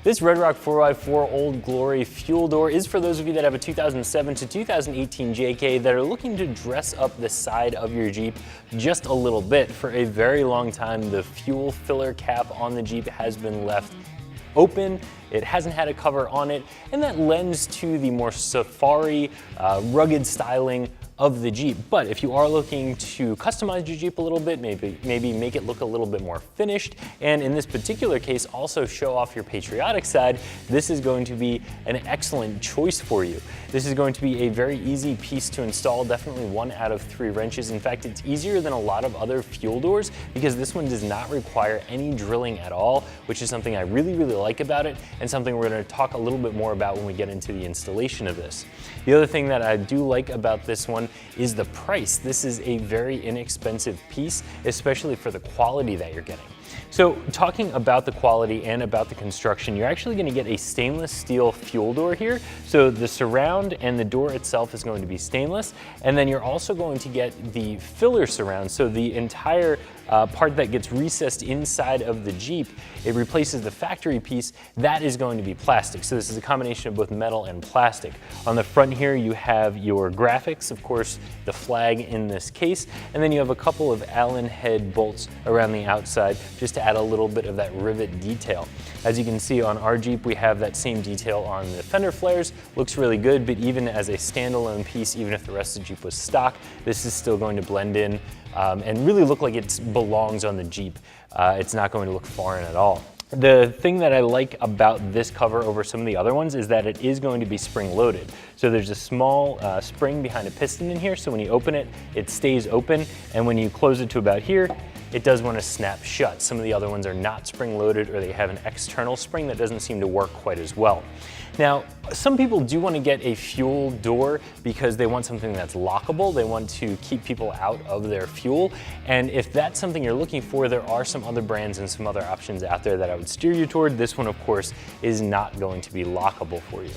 This RedRock 4x4 Old Glory fuel door is for those of you that have a 2007 to 2018 JK that are looking to dress up the side of your Jeep just a little bit. For a very long time, the fuel filler cap on the Jeep has been left open. It hasn't had a cover on it, and that lends to the more safari, rugged styling of the Jeep. But if you are looking to customize your Jeep a little bit, maybe make it look a little bit more finished, and in this particular case also show off your patriotic side, this is going to be an excellent choice for you. This is going to be a very easy piece to install, definitely 1 out of 3 wrenches. In fact, it's easier than a lot of other fuel doors because this one does not require any drilling at all, which is something I really like about it, and something we're going to talk a little bit more about when we get into the installation of this. The other thing that I do like about this one is the price. This is a very inexpensive piece, especially for the quality that you're getting. So talking about the quality and about the construction, you're actually going to get a stainless steel fuel door here. So the surround and the door itself is going to be stainless, and then you're also going to get the filler surround. So the entire part that gets recessed inside of the Jeep, it replaces the factory piece, that is going to be plastic. So this is a combination of both metal and plastic. On the front here you have your graphics, of course the flag in this case, and then you have a couple of Allen head bolts around the outside just to add a little bit of that rivet detail. As you can see on our Jeep, we have that same detail on the fender flares. Looks really good, but even as a standalone piece, even if the rest of the Jeep was stock, this is still going to blend in and really look like it belongs on the Jeep. It's not going to look foreign at all. The thing that I like about this cover over some of the other ones is that it is going to be spring loaded. So there's a small spring behind a piston in here, so when you open it, it stays open, and when you close it to about here, it does want to snap shut. Some of the other ones are not spring loaded, or they have an external spring that doesn't seem to work quite as well. Now, some people do want to get a fuel door because they want something that's lockable. They want to keep people out of their fuel. And if that's something you're looking for, there are some other brands and some other options out there that I would steer you toward. This one, of course, is not going to be lockable for you.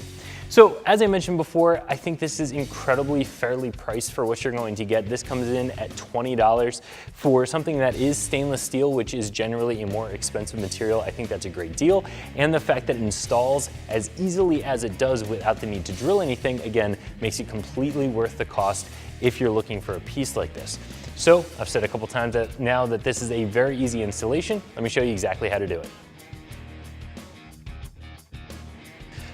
So as I mentioned before, I think this is incredibly fairly priced for what you're going to get. This comes in at $20 for something that is stainless steel, which is generally a more expensive material. I think that's a great deal. And the fact that it installs as easily as it does without the need to drill anything, again, makes it completely worth the cost if you're looking for a piece like this. So I've said a couple times now that this is a very easy installation. Let me show you exactly how to do it.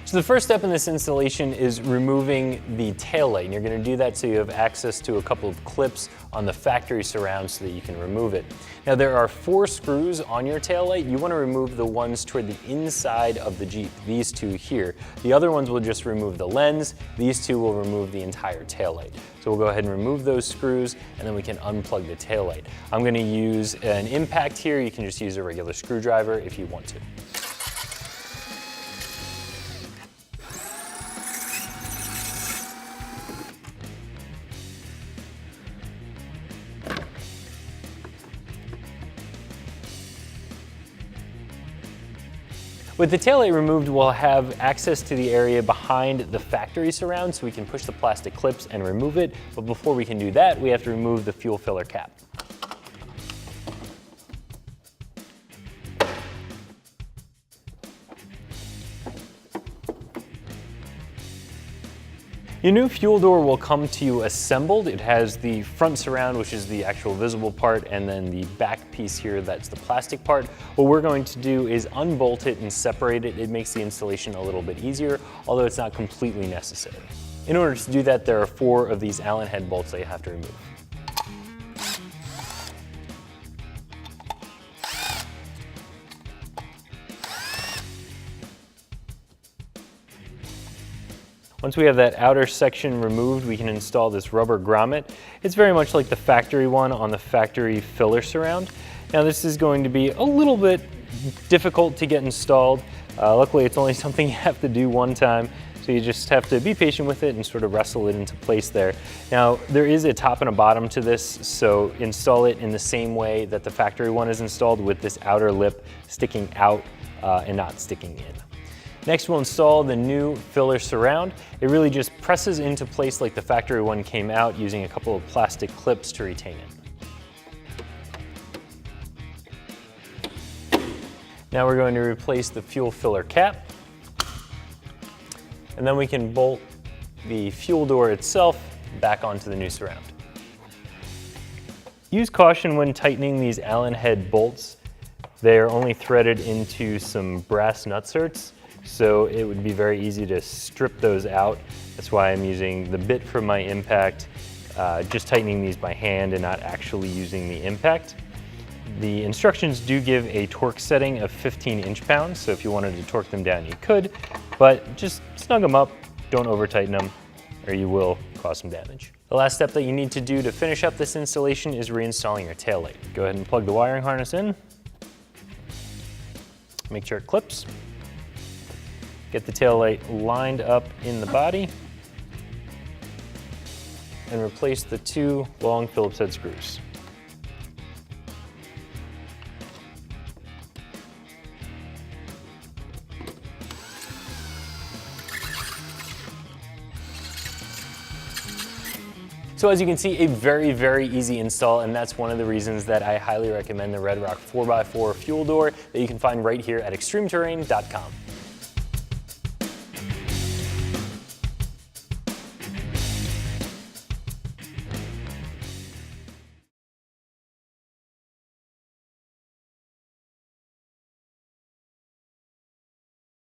So the first step in this installation is removing the taillight, and you're going to do that so you have access to a couple of clips on the factory surround so that you can remove it. Now there are 4 screws on your taillight. You want to remove the ones toward the inside of the Jeep, these 2 here. The other ones will just remove the lens. These 2 will remove the entire taillight. So we'll go ahead and remove those screws, and then we can unplug the taillight. I'm going to use an impact here. You can just use a regular screwdriver if you want to. With the taillight removed, we'll have access to the area behind the factory surround, so we can push the plastic clips and remove it. But before we can do that, we have to remove the fuel filler cap. Your new fuel door will come to you assembled. It has the front surround, which is the actual visible part, and then the back piece here, that's the plastic part. What we're going to do is unbolt it and separate it. It makes the installation a little bit easier, although it's not completely necessary. In order to do that, there are 4 of these Allen head bolts that you have to remove. Once we have that outer section removed, we can install this rubber grommet. It's very much like the factory one on the factory filler surround. Now this is going to be a little bit difficult to get installed. Luckily it's only something you have to do one time, so you just have to be patient with it and sort of wrestle it into place there. Now there is a top and a bottom to this, so install it in the same way that the factory one is installed, with this outer lip sticking out and not sticking in. Next, we'll install the new filler surround. It really just presses into place like the factory one came out, using a couple of plastic clips to retain it. Now we're going to replace the fuel filler cap. and then we can bolt the fuel door itself back onto the new surround. Use caution when tightening these Allen head bolts. They are only threaded into some brass nutserts, so it would be very easy to strip those out. That's why I'm using the bit from my impact, just tightening these by hand and not actually using the impact. The instructions do give a torque setting of 15 inch-pounds, so if you wanted to torque them down, you could, but just snug them up, don't over tighten them, or you will cause some damage. The last step that you need to do to finish up this installation is reinstalling your taillight. Go ahead and plug the wiring harness in. Make sure it clips. Get the taillight lined up in the body and replace the 2 long Phillips head screws. So as you can see, a very, very easy install, and that's one of the reasons that I highly recommend the RedRock 4x4 fuel door that you can find right here at ExtremeTerrain.com.